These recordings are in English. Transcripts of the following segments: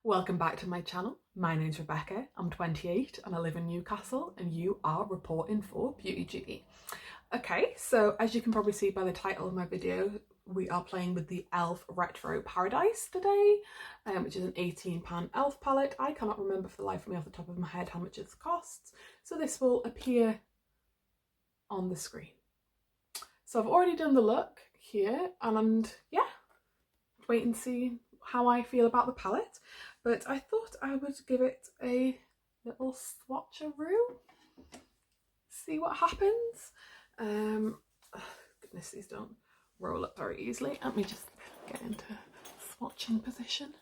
Welcome back to my channel. My name's Rebecca, I'm 28 and I live in Newcastle and you are reporting for Beauty Duty. Okay, so as you can probably see by the title of my video, we are playing with the e.l.f. Retro Paradise today, which is an £18 e.l.f. palette. I cannot remember for the life of me off the top of my head how much it costs, so this will appear on the screen. So I've already done the look here and yeah, wait and see how I feel about the palette, but I thought I would give it a little swatcheroo, see what happens. Goodness, these don't roll up very easily. Let me just get into swatching position.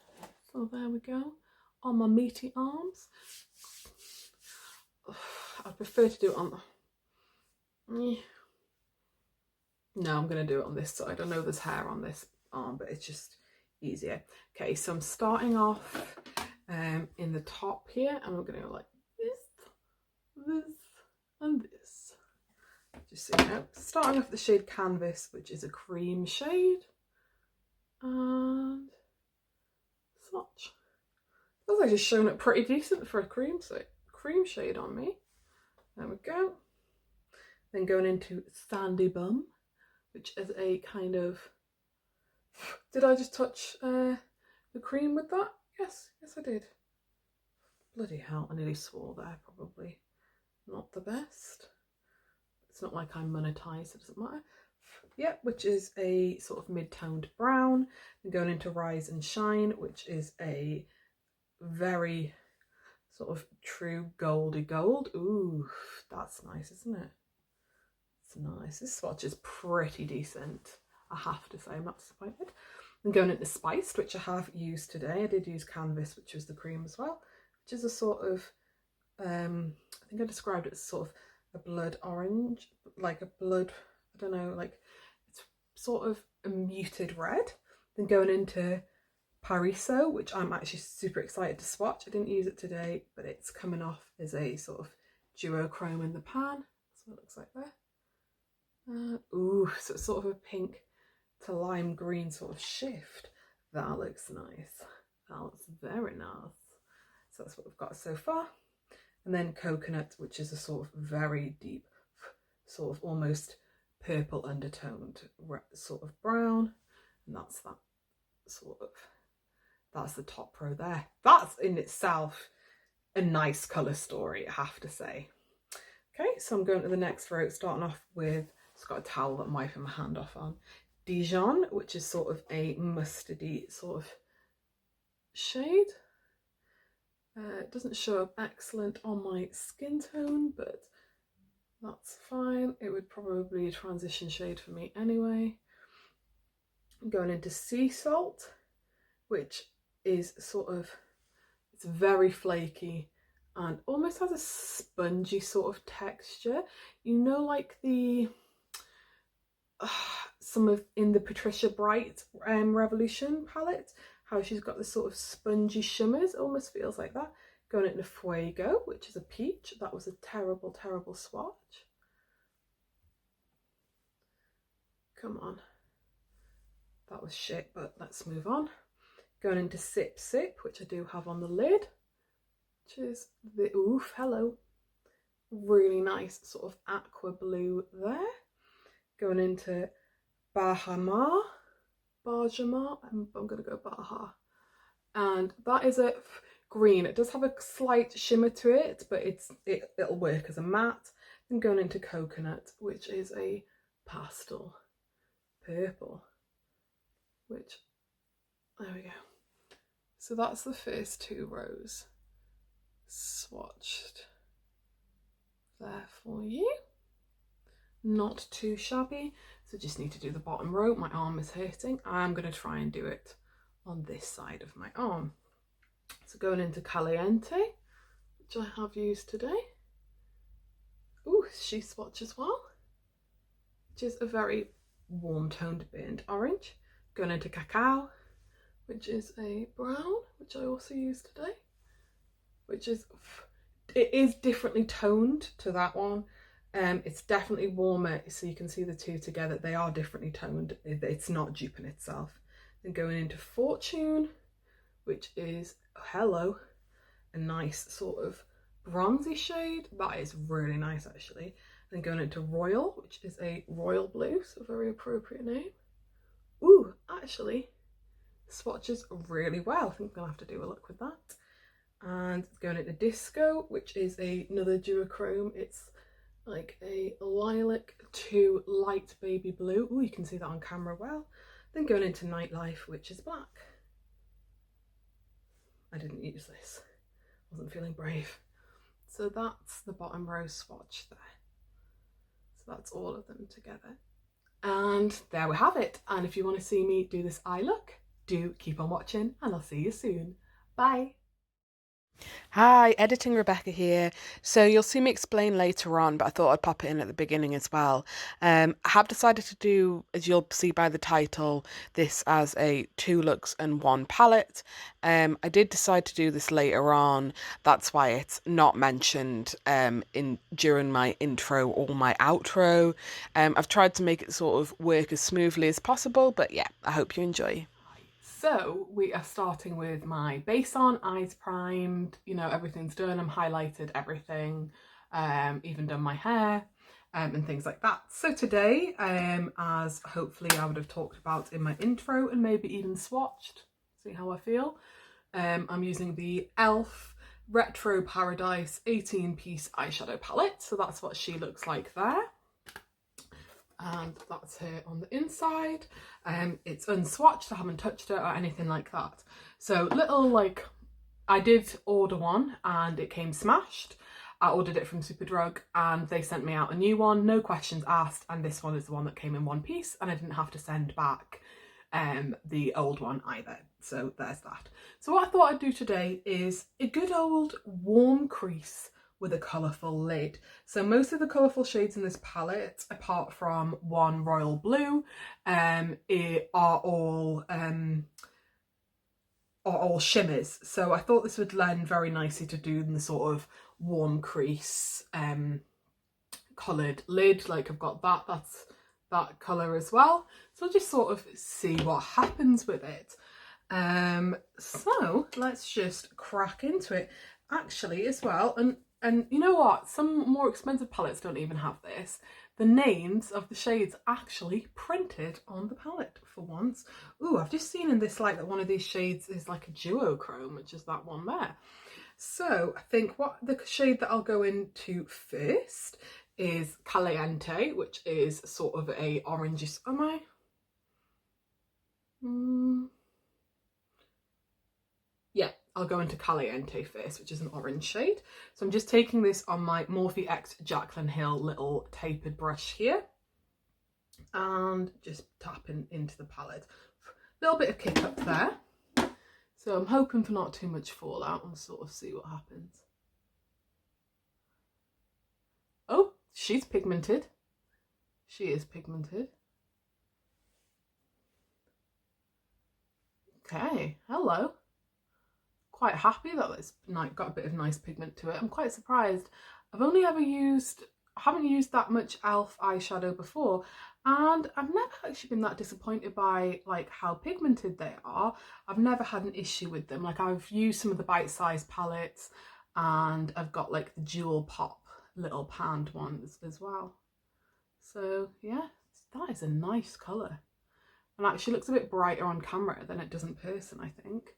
So there we go, on my meaty arms. I'd prefer to do it on the... No, I'm going to do it on this side. I know there's hair on this arm, but it's just easier. Okay, so I'm starting off in the top here, and I'm going to go like this, and this. Just so you know, starting off the shade Canvas, which is a cream shade, and swatch. That's actually showing up pretty decent for a cream shade on me. There we go. Then going into Sandy Bum, which is a kind of... Did I just touch the cream with that? Yes, I did. Bloody hell, I nearly swore there, probably. Not the best. It's not like I'm monetized, it doesn't matter. Yeah, which is a sort of mid-toned brown. Then going into Rise and Shine, which is a very sort of true goldy gold. Ooh, that's nice, isn't it? It's nice. This swatch is pretty decent, I have to say. I'm not disappointed. I'm going into Spiced, which I have used today. I did use Canvas, which was the cream as well, which is a sort of, I think I described it as sort of a blood orange, like a blood, I don't know, like it's sort of a muted red. Then going into Pariso, which I'm actually super excited to swatch. I didn't use it today, but it's coming off as a sort of duochrome in the pan. That's what it looks like there. Ooh, so it's sort of a pink to lime green sort of shift. That looks nice. That looks very nice. So that's what we've got so far. And then Coconut, which is a sort of very deep, sort of almost purple undertoned sort of brown. And that's that sort of, that's the top row there. That's in itself a nice colour story, I have to say. Okay, so I'm going to the next row, starting off with, it's got a towel that I'm wiping my hand off on. Dijon, which is sort of a mustardy sort of shade. It doesn't show up excellent on my skin tone, but that's fine. It would probably be a transition shade for me anyway. I'm going into Sea Salt, which is sort of, it's very flaky and almost has a spongy sort of texture. You know, like the some of in the Patricia Bright Revolution palette, how she's got this sort of spongy shimmers. It almost feels like that. Going into Fuego, which is a peach. That was a terrible swatch. Come on, that was shit, but let's move on. Going into Sip Sip, which I do have on the lid, which is the, oof, hello, really nice sort of aqua blue there. Going into Bahama, I'm going to go Baja, and that is a green. It does have a slight shimmer to it, but it'll work as a matte. Then going into Coconut, which is a pastel purple, which, there we go. So that's the first two rows swatched there for you. Not too shabby. So just need to do the bottom row. My arm is hurting. I'm going to try and do it on this side of my arm. So going into Caliente, which I have used today. Ooh, she swatch as well, which is a very warm toned burnt orange. Going into Cacao, which is a brown, which I also used today, which is, it is differently toned to that one. It's definitely warmer, so you can see the two together. They are differently toned. It's not dupe in itself. Then going into Fortune, which is hello, a nice sort of bronzy shade. That is really nice actually. Then going into Royal, which is a royal blue, so a very appropriate name. Ooh, actually swatches really well. I think I'm gonna have to do a look with that. And going into Disco, which is another duochrome. It's like a lilac to light baby blue. Oh, you can see that on camera well. Then going into Nightlife, which is black. I didn't use this, wasn't feeling brave. So that's the bottom row swatch there. So that's all of them together. And there we have it. And if you want to see me do this eye look, do keep on watching and I'll see you soon. Bye. Hi, Editing Rebecca here. So you'll see me explain later on, but I thought I'd pop it in at the beginning as well. I have decided to do, as you'll see by the title, this as a 2 looks and 1 palette. I did decide to do this later on. That's why it's not mentioned during my intro or my outro. I've tried to make it sort of work as smoothly as possible, but yeah, I hope you enjoy. So we are starting with my base on, eyes primed, you know, everything's done. I'm highlighted everything, even done my hair and things like that. So today, as hopefully I would have talked about in my intro and maybe even swatched, see how I feel, I'm using the e.l.f. Retro Paradise 18-piece eyeshadow palette. So that's what she looks like there. And that's her on the inside. It's unswatched, I haven't touched it or anything like that. So little, like, I did order one and it came smashed. I ordered it from Superdrug and they sent me out a new one, no questions asked, and this one is the one that came in one piece and I didn't have to send back the old one either. So there's that. So what I thought I'd do today is a good old warm crease with a colourful lid. So most of the colourful shades in this palette, apart from one royal blue, are all shimmers. So I thought this would lend very nicely to do the sort of warm crease coloured lid. Like I've got that's that colour as well. So I'll just sort of see what happens with it. So let's just crack into it. Actually as well, and you know what? Some more expensive palettes don't even have this. The names of the shades actually printed on the palette for once. Ooh, I've just seen in this light that one of these shades is like a duochrome, which is that one there. So I think what the shade that I'll go into first is Caliente, which is sort of a orangey. Am I? Yeah, I'll go into Caliente first, which is an orange shade. So I'm just taking this on my Morphe X Jaclyn Hill little tapered brush here and just tapping into the palette. A little bit of kick up there. So I'm hoping for not too much fallout and sort of see what happens. Oh, she's pigmented. She is pigmented. Okay, hello. Quite happy that it's got a bit of nice pigment to it. I'm quite surprised. I haven't used that much e.l.f. eyeshadow before, and I've never actually been that disappointed by like how pigmented they are. I've never had an issue with them. Like I've used some of the bite-sized palettes and I've got like the dual pop little panned ones as well. So yeah, that is a nice colour. And actually looks a bit brighter on camera than it does in person, I think.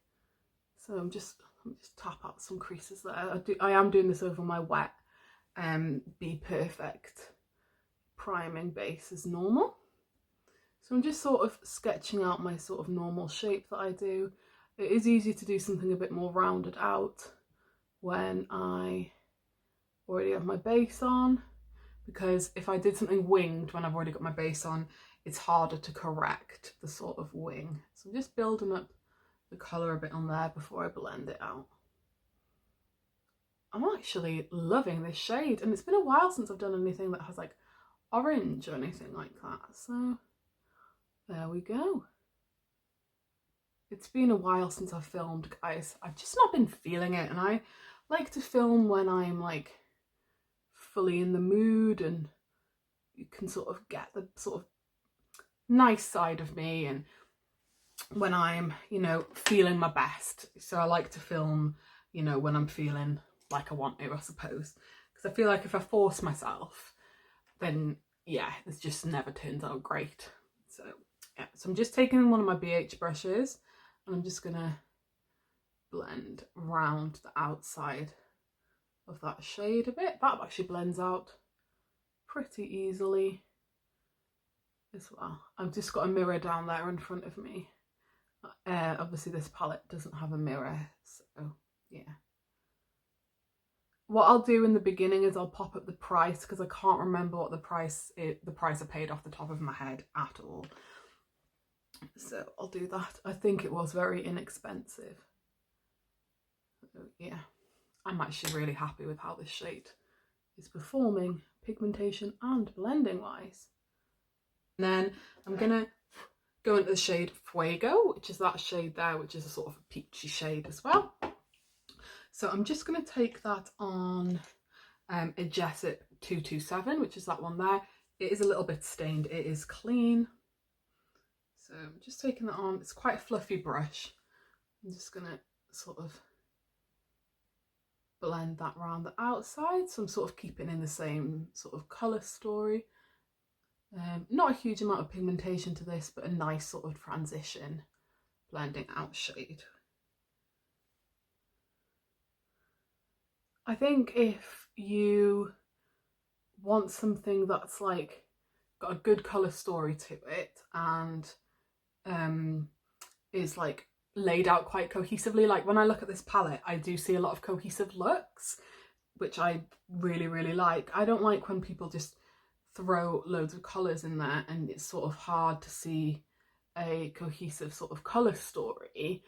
So I'm just tap out some creases there. I am doing this over my wet Be Perfect priming base as normal. So I'm just sort of sketching out my sort of normal shape that I do. It is easy to do something a bit more rounded out when I already have my base on, because if I did something winged when I've already got my base on, it's harder to correct the sort of wing. So I'm just building up the colour a bit on there before I blend it out. I'm actually loving this shade, and it's been a while since I've done anything that has like orange or anything like that. So there we go. It's been a while since I've filmed, guys. I've just not been feeling it, and I like to film when I'm like fully in the mood and you can sort of get the sort of nice side of me and when I'm, you know, feeling my best. So I like to film, you know, when I'm feeling like I want to, I suppose. Because I feel like if I force myself, then yeah, it just never turns out great. So yeah, so I'm just taking one of my BH brushes and I'm just gonna blend around the outside of that shade a bit. That actually blends out pretty easily as well. I've just got a mirror down there in front of me. Obviously this palette doesn't have a mirror, so yeah. What I'll do in the beginning is I'll pop up the price, because I can't remember what the price I paid off the top of my head at all. So I'll do that. I think it was very inexpensive. So yeah, I'm actually really happy with how this shade is performing, pigmentation and blending wise. And then I'm gonna go into the shade Fuego, which is that shade there, which is a sort of a peachy shade as well. So I'm just going to take that on a Jessup 227, which is that one there. It is a little bit stained. It is clean. So I'm just taking that on. It's quite a fluffy brush. I'm just going to sort of blend that around the outside. So I'm sort of keeping in the same sort of colour story. Not a huge amount of pigmentation to this, but a nice sort of transition blending out shade. I think if you want something that's like got a good colour story to it and is like laid out quite cohesively, like when I look at this palette I do see a lot of cohesive looks, which I really, really like. I don't like when people just throw loads of colours in there and it's sort of hard to see a cohesive sort of colour story,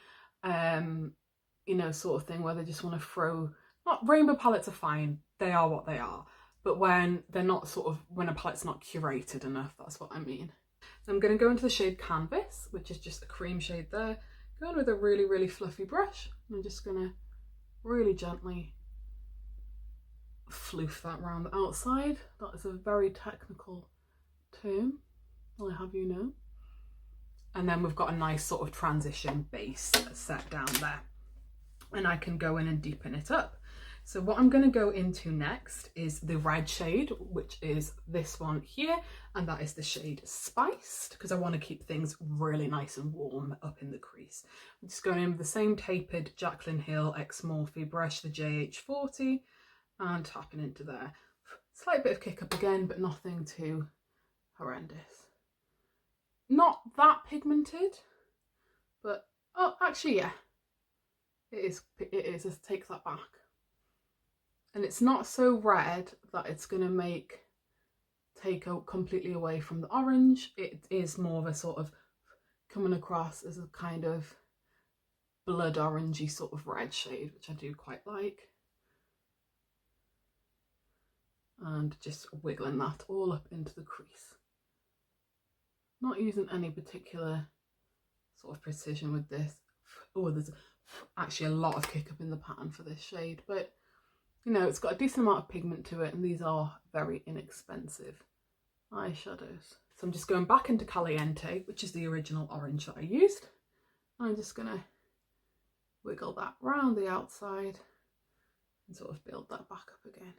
you know, sort of thing where they just want to throw, not rainbow palettes are fine, they are what they are, but when they're not sort of, when a palette's not curated enough, that's what I mean. So I'm going to go into the shade Canvas, which is just a cream shade there, going with a really, really fluffy brush. I'm just going to really gently floof that around the outside. That is a very technical term, I'll have you know. And then we've got a nice sort of transition base set down there, and I can go in and deepen it up. So what I'm going to go into next is the red shade, which is this one here, and that is the shade Spiced, because I want to keep things really nice and warm up in the crease. I'm just going in with the same tapered Jaclyn Hill X Morphe brush, the JH40, and tapping into there. Slight bit of kick up again, but nothing too horrendous. Not that pigmented, but oh, actually, yeah, it is. Let's take that back. And it's not so red that it's going to take out completely away from the orange. It is more of a sort of coming across as a kind of blood orangey sort of red shade, which I do quite like. And just wiggling that all up into the crease. Not using any particular sort of precision with this. Oh, there's actually a lot of kick up in the pattern for this shade, but you know, it's got a decent amount of pigment to it, and these are very inexpensive eyeshadows. So I'm just going back into Caliente, which is the original orange that I used. I'm just gonna wiggle that round the outside and sort of build that back up again.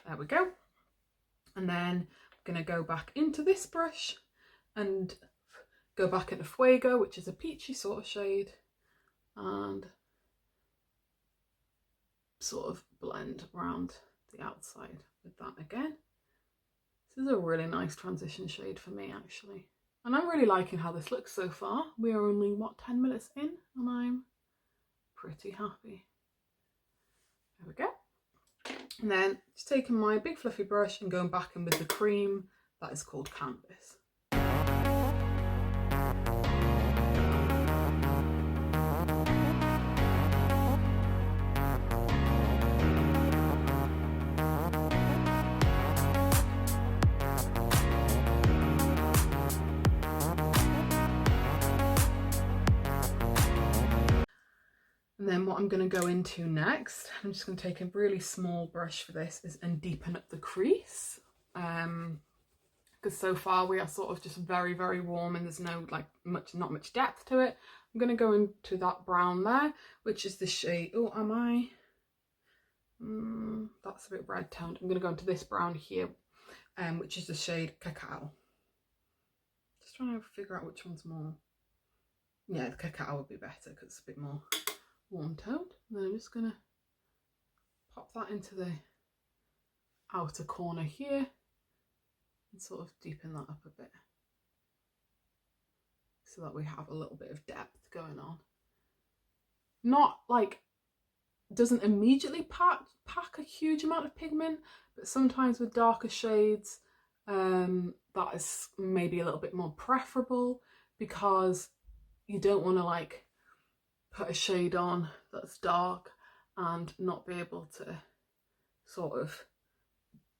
There we go. And then I'm going to go back into this brush and go back into Fuego, which is a peachy sort of shade, and sort of blend around the outside with that again. This is a really nice transition shade for me, actually. And I'm really liking how this looks so far. We are only, what, 10 minutes in, and I'm pretty happy. There we go. And then just taking my big fluffy brush and going back in with the cream that is called Canvas. And then what I'm going to go into next, I'm just going to take a really small brush for this, and deepen up the crease. Because so far we are sort of just very, very warm and there's no like not much depth to it. I'm going to go into that brown there, which is the shade, oh, am I? That's a bit red toned. I'm going to go into this brown here, which is the shade Cacao. Just trying to figure out which one's more. Yeah, the Cacao would be better because it's a bit more warm toned. And then I'm just going to pop that into the outer corner here and sort of deepen that up a bit so that we have a little bit of depth going on. Not like, doesn't immediately pack a huge amount of pigment, but sometimes with darker shades that is maybe a little bit more preferable, because you don't want to like put a shade on that's dark and not be able to sort of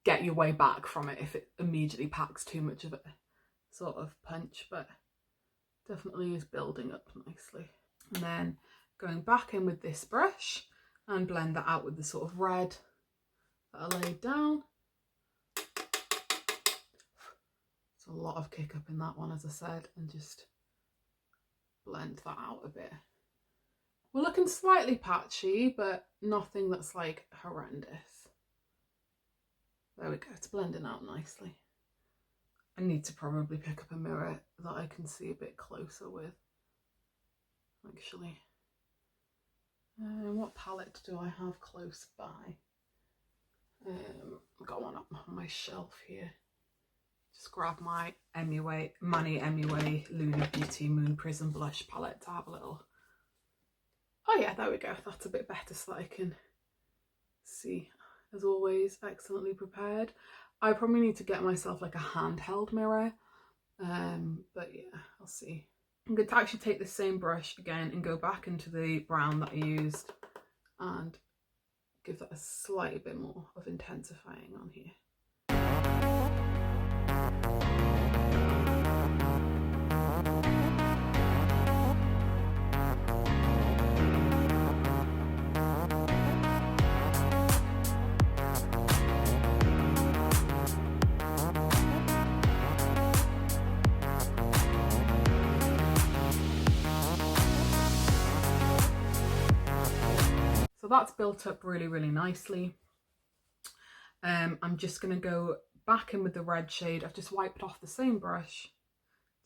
get your way back from it if it immediately packs too much of a sort of punch, but definitely is building up nicely. And then going back in with this brush and blend that out with the sort of red that I laid down. It's a lot of kick up in that one, as I said, and just blend that out a bit. We're looking slightly patchy, but nothing that's like horrendous. There we go, it's blending out nicely. I need to probably pick up a mirror that I can see a bit closer with, actually. What palette do I have close by? I've got one up on my shelf here. Just grab my Mani MUA Lunar Beauty Moon Prism Blush palette to have a little... Oh yeah, there we go. That's a bit better so that I can see. As always, excellently prepared. I probably need to get myself like a handheld mirror. But yeah, I'll see. I'm going to actually take the same brush again and go back into the brown that I used and give that a slightly bit more of intensifying on here. So that's built up really, really nicely. I'm just going to go back in with the red shade. I've just wiped off the same brush.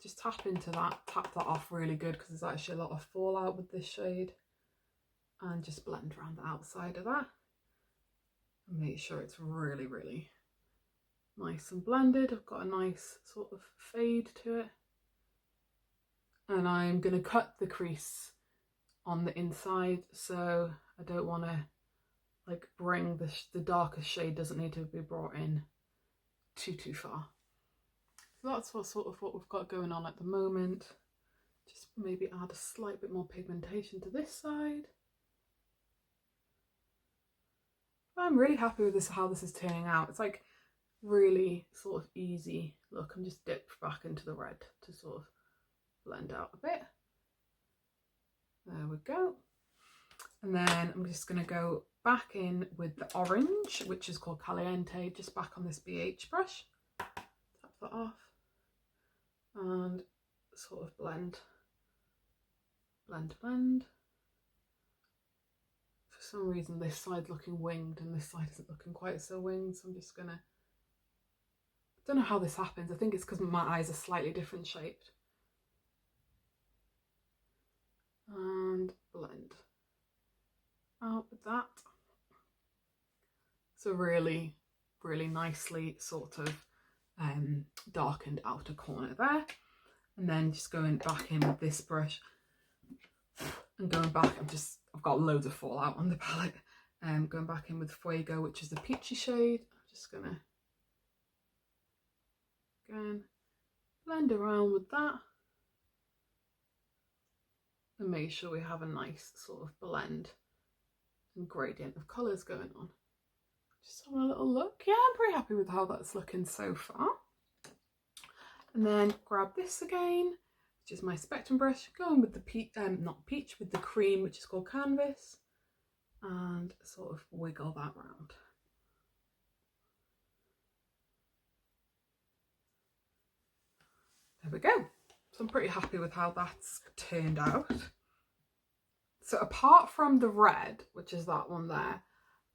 Just tap into that, tap that off really good because there's actually a lot of fallout with this shade. And just blend around the outside of that. And make sure it's really, really nice and blended. I've got a nice sort of fade to it. And I'm going to cut the crease on the inside, so I don't want to like bring the darkest shade, doesn't need to be brought in too far. So that's what we've got going on at the moment. Just maybe add a slight bit more pigmentation to this side. I'm really happy with this, how this is turning out. It's like really sort of easy. Look, I'm just dipped back into the red to sort of blend out a bit. There we go. And then I'm just going to go back in with the orange, which is called Caliente, just back on this BH brush. Tap that off and sort of blend. For some reason this side's looking winged and this side isn't looking quite so winged, so I'm just going to... I don't know how this happens. I think it's because my eyes are slightly different shaped. And blend out with that. So really, really nicely sort of darkened outer corner there. And then just going back in with this brush and going back, I've got loads of fallout on the palette. Going back in with Fuego, which is the peachy shade. I'm just gonna, again, blend around with that. And make sure we have a nice sort of blend and gradient of colours going on. Just having a little look. Yeah, I'm pretty happy with how that's looking so far. And then grab this again, which is my spectrum brush, going with the not peach, with the cream, which is called Canvas, and sort of wiggle that round. There we go. So I'm pretty happy with how that's turned out. So apart from the red, which is that one there,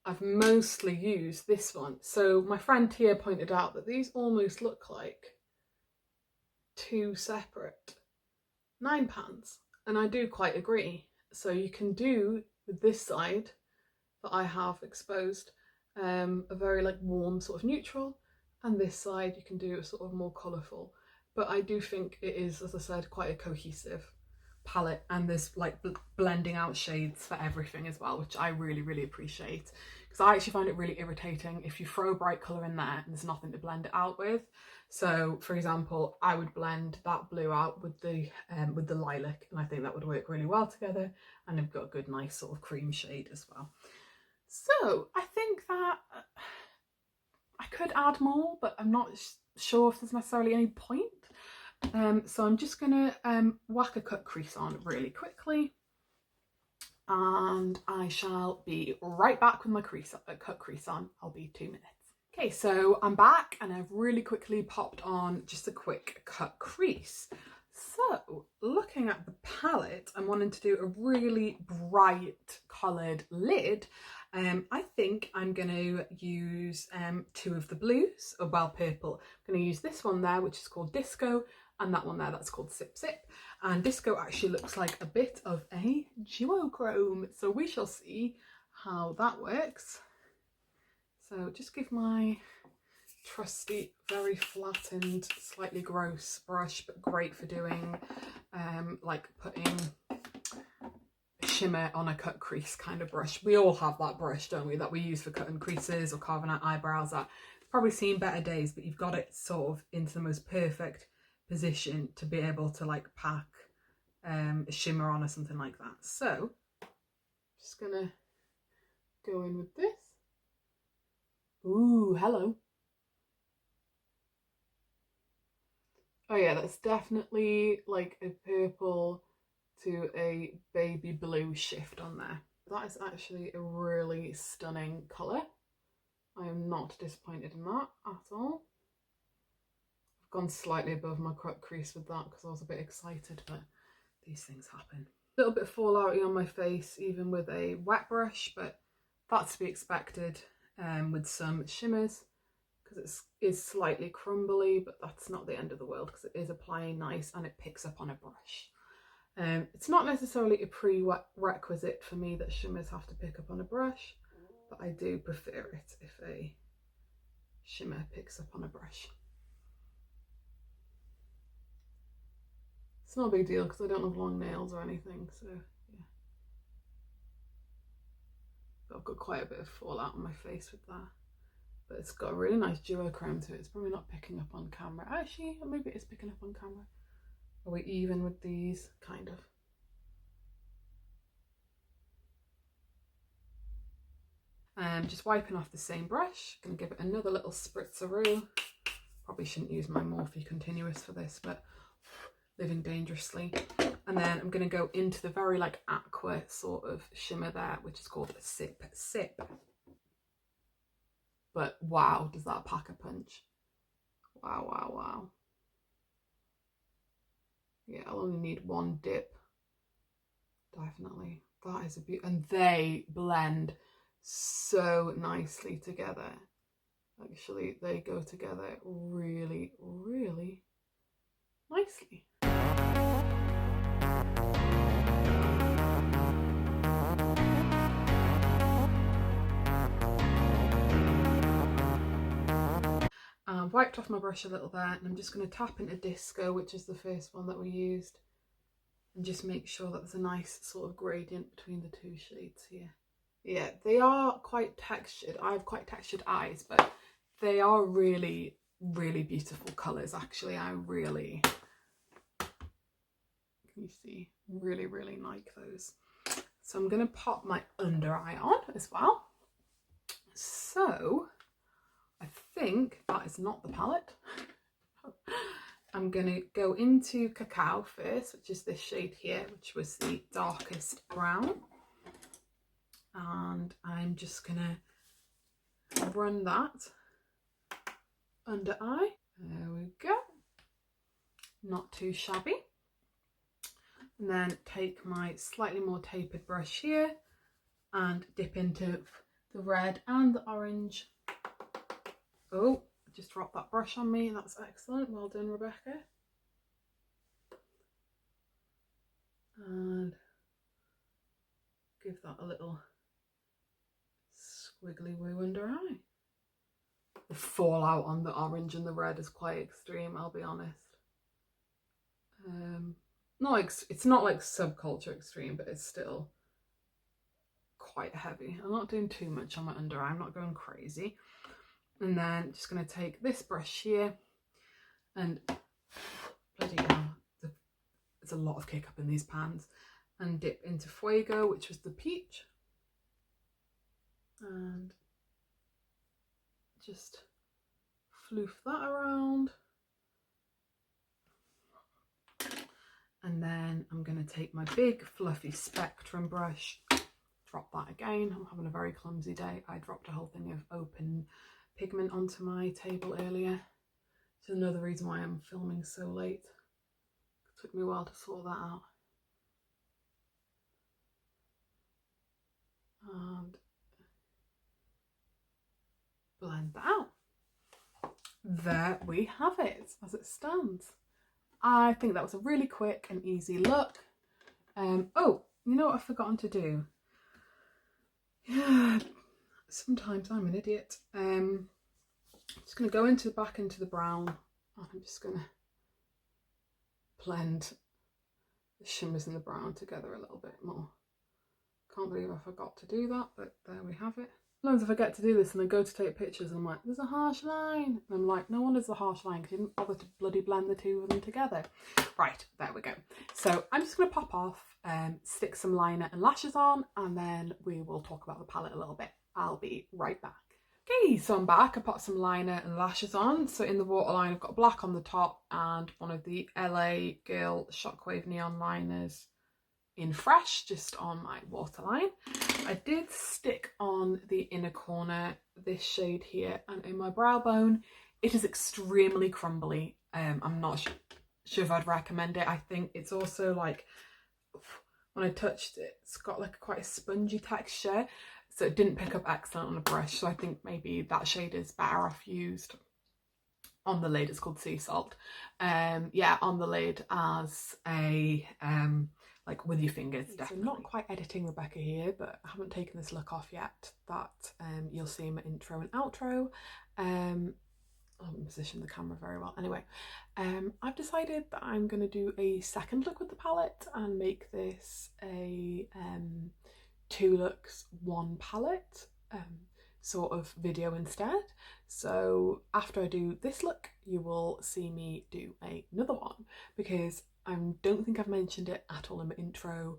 I've mostly used this one. So my friend Tia pointed out that these almost look like two separate 9 pans, and I do quite agree. So you can do with this side that I have exposed a very like warm sort of neutral, and this side you can do a sort of more colourful. But I do think it is, as I said, quite a cohesive palette, and there's like blending out shades for everything as well, which I really appreciate, because I actually find it really irritating if you throw a bright colour in there and there's nothing to blend it out with. So for example, I would blend that blue out with the lilac, and I think that would work really well together, and they've got a good nice sort of cream shade as well. So I think that I could add more, but I'm not sure if there's necessarily any point. So I'm just gonna whack a cut crease on really quickly, and I shall be right back with my cut crease on. I'll be 2 minutes. Okay, so I'm back, and I've really quickly popped on just a quick cut crease. So looking at the palette, I'm wanting to do a really bright coloured lid. I think I'm going to use 2 of the blues, or well, purple. I'm going to use this one there, which is called Disco, and that one there, that's called Sip Sip. And Disco actually looks like a bit of a duochrome, so we shall see how that works. So just give my trusty, very flattened, slightly gross brush, but great for doing like putting shimmer on a cut crease kind of brush. We all have that brush, don't we, that we use for cutting creases or carving out eyebrows. That probably seen better days, but you've got it sort of into the most perfect position to be able to like pack a shimmer on or something like that. So just gonna go in with this. Ooh, hello. Oh yeah, that's definitely like a purple to a baby blue shift on there. That is actually a really stunning colour. I am not disappointed in that at all. I've gone slightly above my cut crease with that because I was a bit excited, but these things happen. A little bit fallouty on my face even with a wet brush, but that's to be expected with some shimmers, because it is slightly crumbly, but that's not the end of the world because it is applying nice and it picks up on a brush. It's not necessarily a prerequisite for me that shimmers have to pick up on a brush, but I do prefer it if a shimmer picks up on a brush. It's not a big deal because I don't have long nails or anything, so yeah. But I've got quite a bit of fallout on my face with that. But it's got a really nice duochrome to it. It's probably not picking up on camera. Actually, maybe it is picking up on camera. Are we even with these? Kind of. Just wiping off the same brush. Gonna give it another little spritzeroo. Probably shouldn't use my Morphe Continuous for this, but living dangerously. And then I'm gonna go into the very like aqua sort of shimmer there, which is called Sip Sip. But wow, does that pack a punch? Wow, wow, wow. Yeah, I'll only need one dip. Definitely. That is a beauty. And they blend so nicely together. Actually, they go together really, really nicely. I've wiped off my brush a little there, and I'm just going to tap into Disco, which is the first one that we used, and just make sure that there's a nice sort of gradient between the 2 shades here. Yeah, they are quite textured. I have quite textured eyes, but they are really, really beautiful colours. Actually, I really, can you see, really, really like those. So I'm going to pop my under eye on as well. So I think that is not the palette. I'm going to go into Cacao first, which is this shade here, which was the darkest brown. And I'm just going to run that under eye. There we go. Not too shabby. And then take my slightly more tapered brush here and dip into the red and the orange. Oh, I just dropped that brush on me. That's excellent. Well done, Rebecca. And give that a little squiggly woo under eye. The fallout on the orange and the red is quite extreme, I'll be honest. It's not like subculture extreme, but it's still quite heavy. I'm not doing too much on my under eye. I'm not going crazy. And then just going to take this brush here and bloody hell, there's a lot of kick up in these pans, and dip into Fuego, which was the peach, and just floof that around. And then I'm going to take my big fluffy Spectrum brush, drop that again. I'm having a very clumsy day. I dropped a whole thing of open pigment onto my table earlier. It's another reason why I'm filming so late. It took me a while to sort that out. And blend that out. There we have it as it stands. I think that was a really quick and easy look. Oh, you know what I've forgotten to do? Yeah, sometimes I'm an idiot. I'm just going to go back into the brown, and I'm just going to blend the shimmers and the brown together a little bit more. Can't believe I forgot to do that, but there we have it. Sometimes I forget to do this and I go to take pictures and I'm like, there's a harsh line. And I'm like, no wonder there's a harsh line because you didn't bother to bloody blend the two of them together. Right, there we go. So I'm just going to pop off, stick some liner and lashes on, and then we will talk about the palette a little bit. I'll be right back. Okay, so I'm back. I put some liner and lashes on. So in the waterline, I've got black on the top and one of the LA Girl Shockwave Neon liners in Fresh, just on my waterline. I did stick on the inner corner this shade here, and in my brow bone it is extremely crumbly. I'm not sure if I'd recommend it. I think it's also like, when I touched it, it's got like quite a spongy texture, so it didn't pick up excellent on a brush. So I think maybe that shade is better off used on the lid. It's called Sea Salt. Yeah, on the lid as a like with your fingers, definitely. So not quite editing Rebecca here, but I haven't taken this look off yet. That you'll see in my intro and outro. I haven't positioned the camera very well. Anyway, I've decided that I'm going to do a second look with the palette and make this a 2 looks 1 palette sort of video instead. So after I do this look, you will see me do another one, because I don't think I've mentioned it at all in my intro.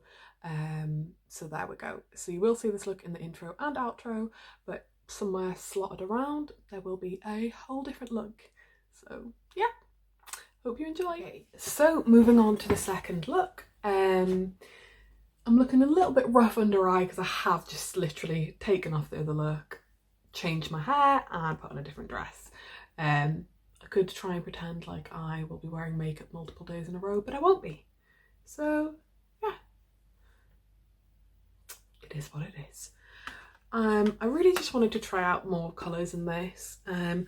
So there we go. So you will see this look in the intro and outro, but somewhere slotted around there will be a whole different look. So yeah, hope you enjoy. Okay, so moving on to the second look. I'm looking a little bit rough under eye because I have just literally taken off the other look, changed my hair and put on a different dress. I could try and pretend like I will be wearing makeup multiple days in a row, but I won't be. So yeah, it is what it is. I really just wanted to try out more colours in this. I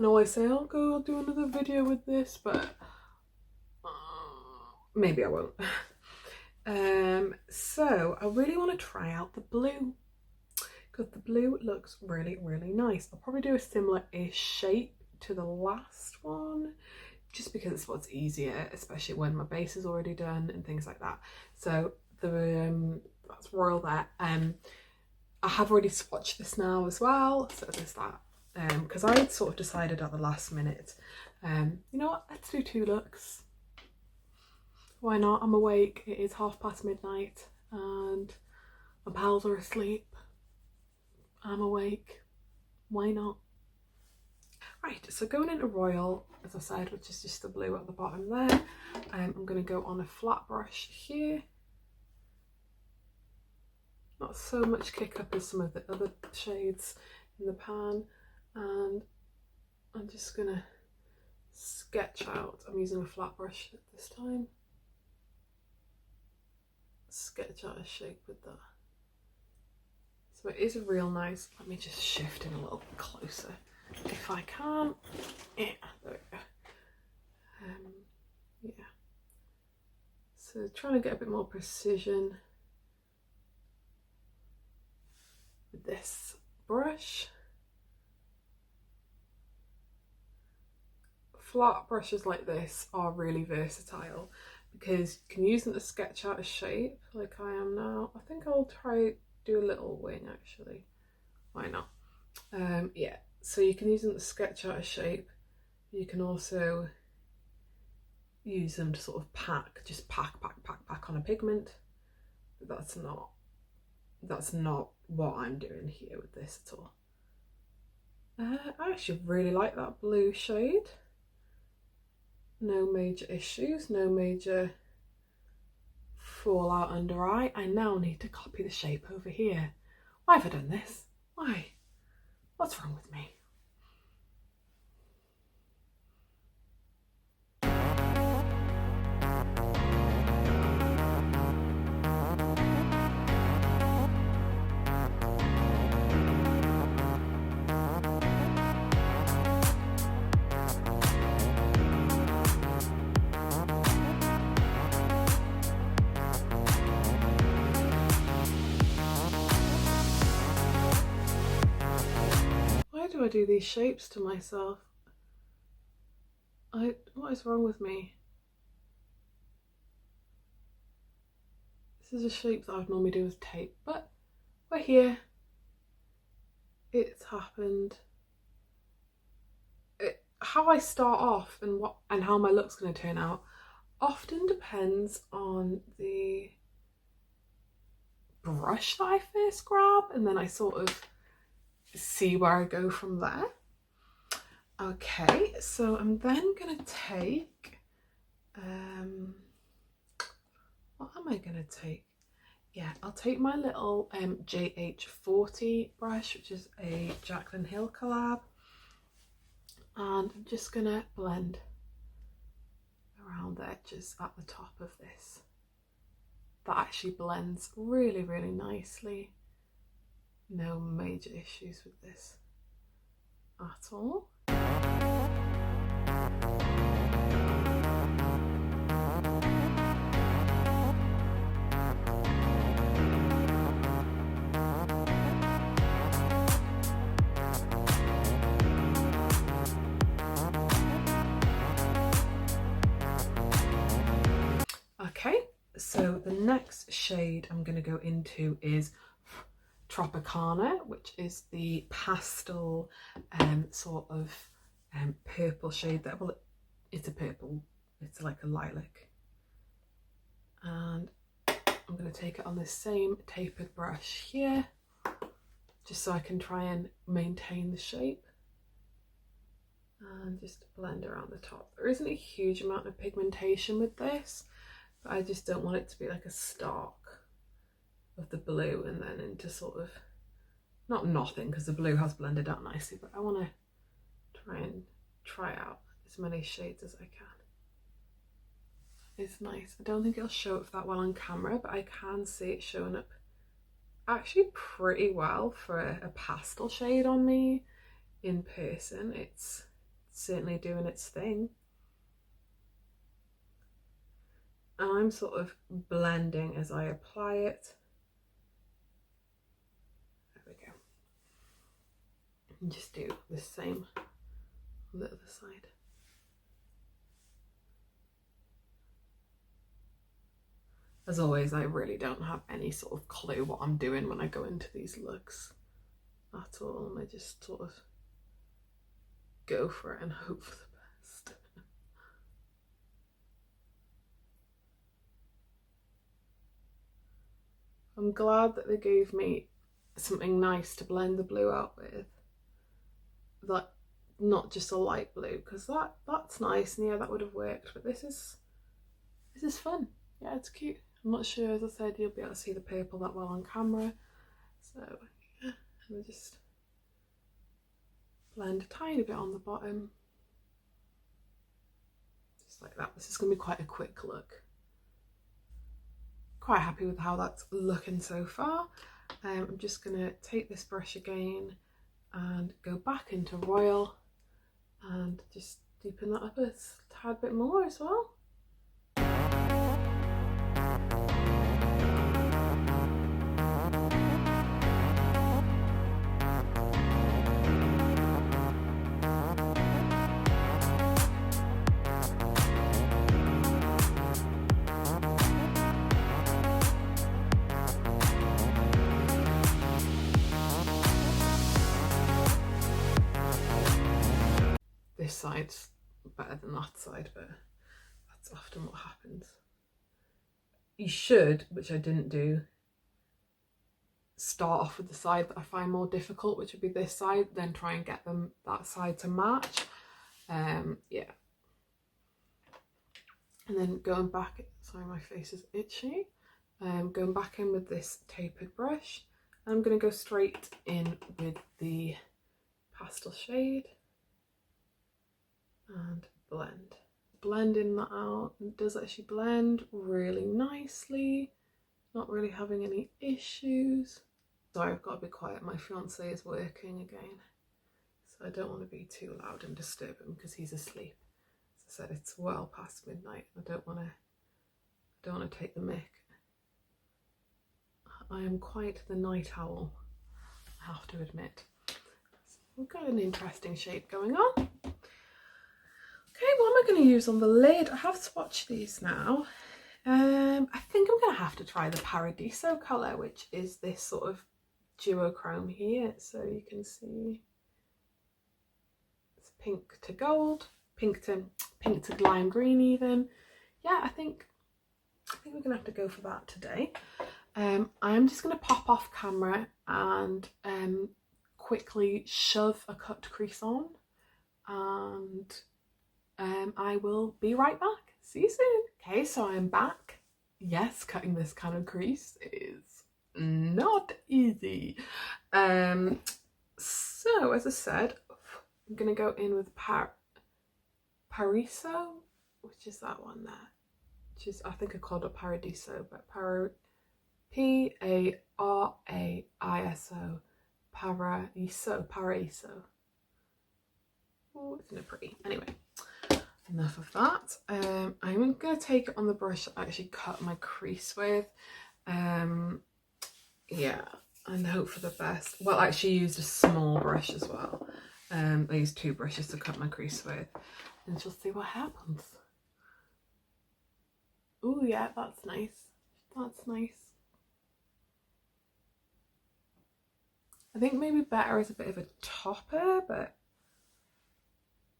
always say, I'll do another video with this, but maybe I won't. So I really want to try out the blue, because the blue looks really, really nice. I'll probably do a similar-ish shape to the last one, just because it's what's easier, especially when my base is already done and things like that. So that's royal there. I have already swatched this now as well, so there's that. Because I had sort of decided at the last minute, you know what, let's do 2 looks. Why not? I'm awake, it is midnight and my pals are asleep. I'm awake, why not? Right, so going into Royal, as I said, which is just the blue at the bottom there, I'm going to go on a flat brush here. Not so much kick up as some of the other shades in the pan, and I'm just going to sketch out. I'm using a flat brush this time. Sketch out a shape with that. So it is a real nice, let me just shift in a little bit closer if I can. Yeah, there we go. Yeah. So trying to get a bit more precision with this brush. Flat brushes like this are really versatile because you can use them to sketch out a shape like I am now. I think I'll try do a little wing actually. Why not? Yeah, so you can use them to sketch out a shape. You can also use them to sort of pack on a pigment. But that's not what I'm doing here with this at all. I actually really like that blue shade. No major issues, no major fallout under eye. I now need to copy the shape over here. Why have I done this? Why? What's wrong with me? Why do I do these shapes to myself? What is wrong with me? This is a shape that I would normally do with tape, but we're here. It's happened. How I start off and how my look's going to turn out often depends on the brush that I first grab, and then I sort of see where I go from there. Okay, so I'm then going to take what am I going to take? Yeah, I'll take my little JH40 brush, which is a Jaclyn Hill collab, and I'm just going to blend around the edges at the top of this. That actually blends really, really nicely. No major issues with this at all. Okay, so the next shade I'm going to go into is Tropicana, which is the pastel sort of purple shade that, well, it's a purple, it's like a lilac. And I'm going to take it on the same tapered brush here, just so I can try and maintain the shape. And just blend around the top. There isn't a huge amount of pigmentation with this, but I just don't want it to be like a stark of the blue and then into sort of, not nothing, because the blue has blended out nicely, but I want to try out as many shades as I can. It's nice. I don't think it'll show up that well on camera, but I can see it showing up actually pretty well for a pastel shade on me in person. It's certainly doing its thing. And I'm sort of blending as I apply it. There we go. And just do the same on the other side. As always, I really don't have any sort of clue what I'm doing when I go into these looks at all. And I just sort of go for it and hope for the best. I'm glad that they gave me something nice to blend the blue out with. That not just a light blue, because that's nice, and yeah, that would have worked. But this is fun. Yeah, it's cute. I'm not sure, as I said, you'll be able to see the purple that well on camera. So yeah, and we just blend a tiny bit on the bottom, just like that. This is going to be quite a quick look. Quite happy with how that's looking so far. I'm just going to take this brush again and go back into Royal and just deepen that up a tad bit more as well. This side's better than that side, but that's often what happens. You should, which I didn't do, start off with the side that I find more difficult, which would be this side, then try and get that side to match. Yeah. And then going back, sorry, my face is itchy. Going back in with this tapered brush, I'm going to go straight in with the pastel shade and blending that out. It does actually blend really nicely, not really having any issues. Sorry, I've got to be quiet, my fiance is working again, so I don't want to be too loud and disturb him because he's asleep. As I said, it's well past midnight. I don't want to take the mick. I am quite the night owl, I have to admit. So we've got an interesting shade going on. Okay, what am I going to use on the lid? I have swatched these now. I think I'm going to have to try the Paradiso colour, which is this sort of duochrome here. So you can see it's pink to gold, pink to lime green even. Yeah, I think we're going to have to go for that today. I'm just going to pop off camera and quickly shove a cut crease on, and I will be right back. See you soon. Okay, so I'm back. Yes, cutting this kind of crease is not easy. So as I said, I'm gonna go in with Pariso, which is that one there, which is, I think I called it Paradiso, but Paraiso, Paraiso. Oh, isn't it pretty? Anyway, enough of that. I'm going to take it on the brush that I actually cut my crease with. Yeah, and hope for the best. Well, I actually used a small brush as well. I used 2 brushes to cut my crease with, and you'll see what happens. Oh yeah, that's nice. That's nice. I think maybe better is a bit of a topper, but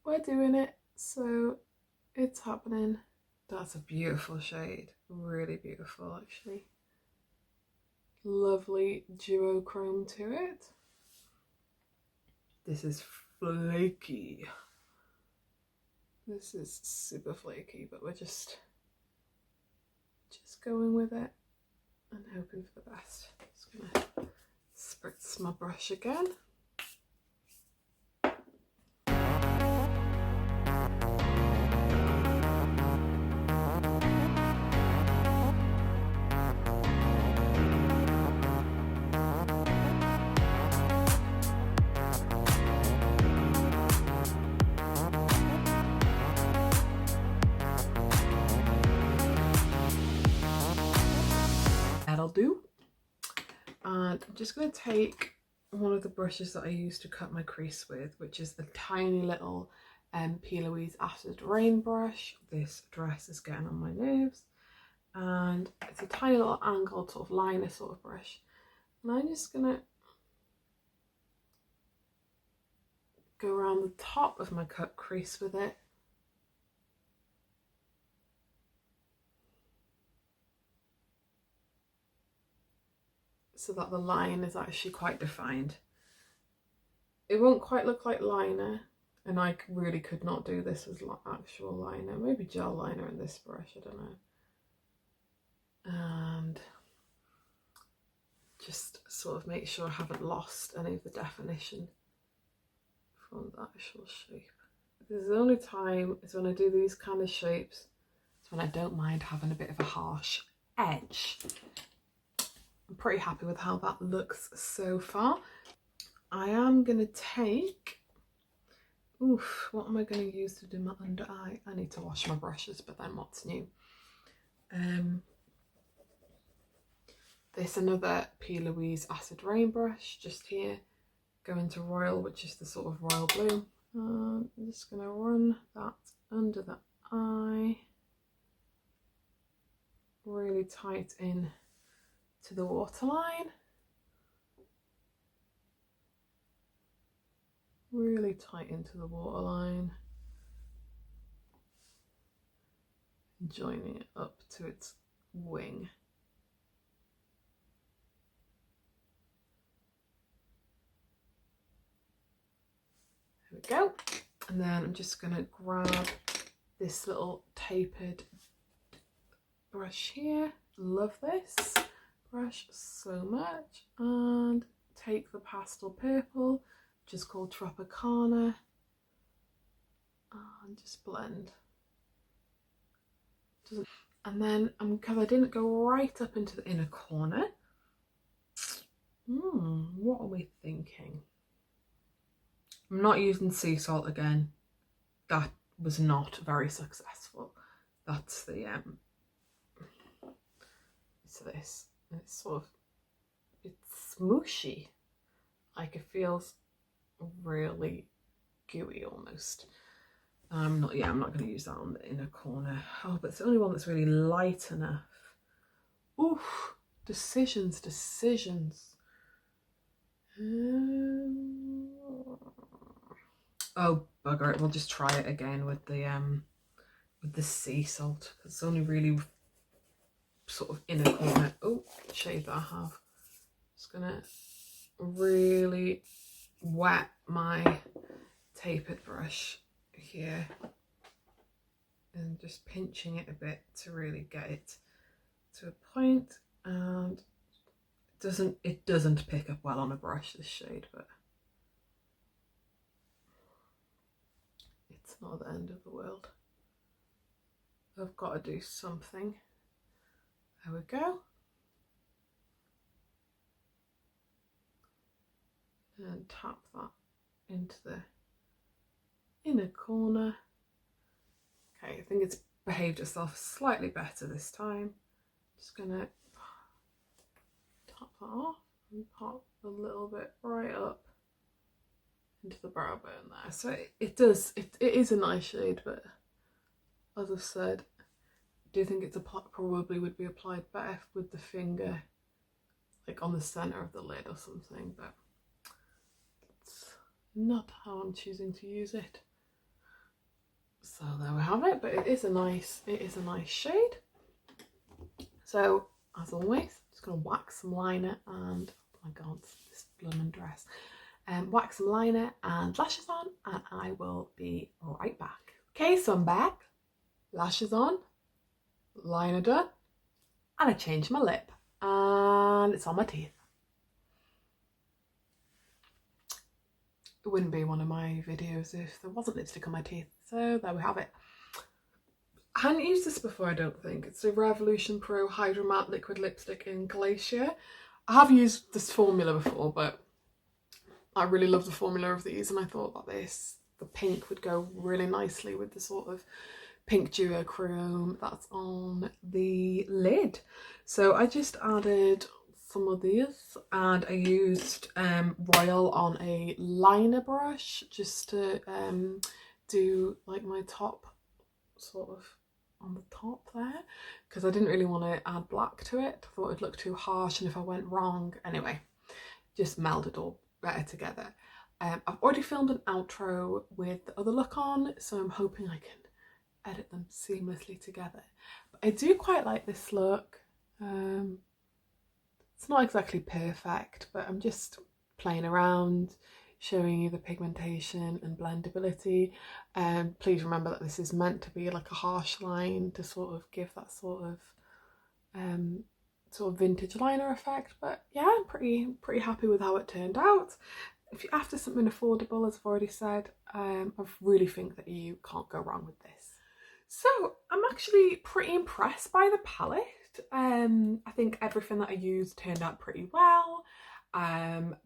we're doing it, so it's happening. That's a beautiful shade, really beautiful actually. Lovely duochrome to it. This is flaky. This is super flaky, but we're just going with it and hoping for the best. Just gonna spritz my brush again. That'll do. And I'm just going to take one of the brushes that I used to cut my crease with, which is the tiny little P. Louise Acid Rain brush. This dress is getting on my nerves, and it's a tiny little angled sort of liner sort of brush, and I'm just going to go around the top of my cut crease with it. So that the line is actually quite defined. It won't quite look like liner, And I really could not do this with actual liner. Maybe gel liner in this brush, I don't know. And just sort of make sure I haven't lost any of the definition from the actual shape. The only time is when I do these kind of shapes. It's when I don't mind having a bit of a harsh edge. I'm pretty happy with how that looks so far. I am going to take, what am I going to use to do my under eye? I need to wash my brushes, but then what's new? This another P. Louise Acid Rain brush, just here. Go into Royal, which is the sort of royal blue. I'm just going to run that under the eye. Really tight in to the waterline. Really tight into the waterline. Joining it up to its wing. There we go. And then I'm just going to grab this little tapered brush here. Love this brush so much. And take the pastel purple, which is called Tropicana, and just blend. And then, because I didn't go right up into the inner corner, what are we thinking? I'm not using sea salt again. That was not very successful. That's the so this, it's sort of, it's smooshy, like it feels really gooey almost. I'm not going to use that on the inner corner. Oh, but it's the only one that's really light enough. Oof, decisions. Oh, bugger it, we'll just try it again with the sea salt. It's only really sort of inner corner. Oh, shade that I have. Just gonna really wet my tapered brush here and just pinching it a bit to really get it to a point. And it doesn't pick up well on a brush, this shade, but it's not the end of the world. I've got to do something. There we go. And tap that into the inner corner. Okay, I think it's behaved itself slightly better this time. Just gonna tap that off and pop a little bit right up into the brow bone there. So it is a nice shade, but as I've said, I do think it's probably would be applied better with the finger, like on the center of the lid or something, but it's not how I'm choosing to use it. So there we have it, but it is a nice shade. So as always, just gonna wax some liner and, oh my god, this blooming dress. Wax some liner and lashes on, and I will be right back. Okay, so I'm back, lashes on, liner done, and I changed my lip, and it's on my teeth. It wouldn't be one of my videos if there wasn't lipstick on my teeth, so there we have it. I hadn't used this before, I don't think. It's the Revolution Pro Hydro Matte Liquid Lipstick in Glacier. I have used this formula before, but I really love the formula of these, and I thought that the pink would go really nicely with the sort of pink duochrome that's on the lid. So I just added some of these, and I used Royal on a liner brush just to do like my top, sort of on the top there, because I didn't really want to add black to it. I thought it'd look too harsh, and if I went wrong, anyway, just melded all better together. I've already filmed an outro with the other look on, so I'm hoping I can edit them seamlessly together. But I do quite like this look. It's not exactly perfect, but I'm just playing around, showing you the pigmentation and blendability. Please remember that this is meant to be like a harsh line to sort of give that sort of vintage liner effect. But yeah, I'm pretty happy with how it turned out. If you're after something affordable, as I've already said, I really think that you can't go wrong with this. So I'm actually pretty impressed by the palette. I think everything that I used turned out pretty well.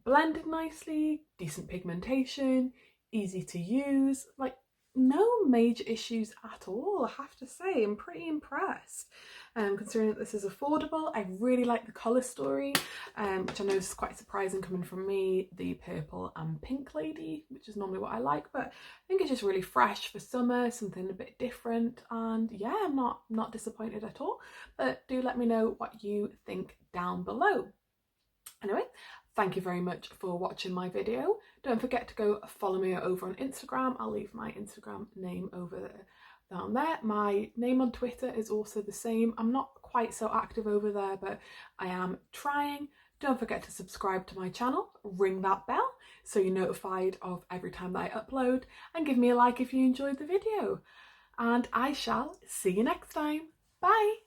Blended nicely, decent pigmentation, easy to use, like no major issues at all. I have to say, I'm pretty impressed. Considering that this is affordable, I really like the colour story, which I know is quite surprising coming from me, the purple and pink lady, which is normally what I like, but I think it's just really fresh for summer, something a bit different, and yeah, I'm not disappointed at all. But do let me know what you think down below. Anyway, thank you very much for watching my video. Don't forget to go follow me over on Instagram. I'll leave my Instagram name over there, down there. My name on Twitter is also the same. I'm not quite so active over there, but I am trying. Don't forget to subscribe to my channel, ring that bell so you're notified of every time that I upload, and give me a like if you enjoyed the video. And I shall see you next time. Bye!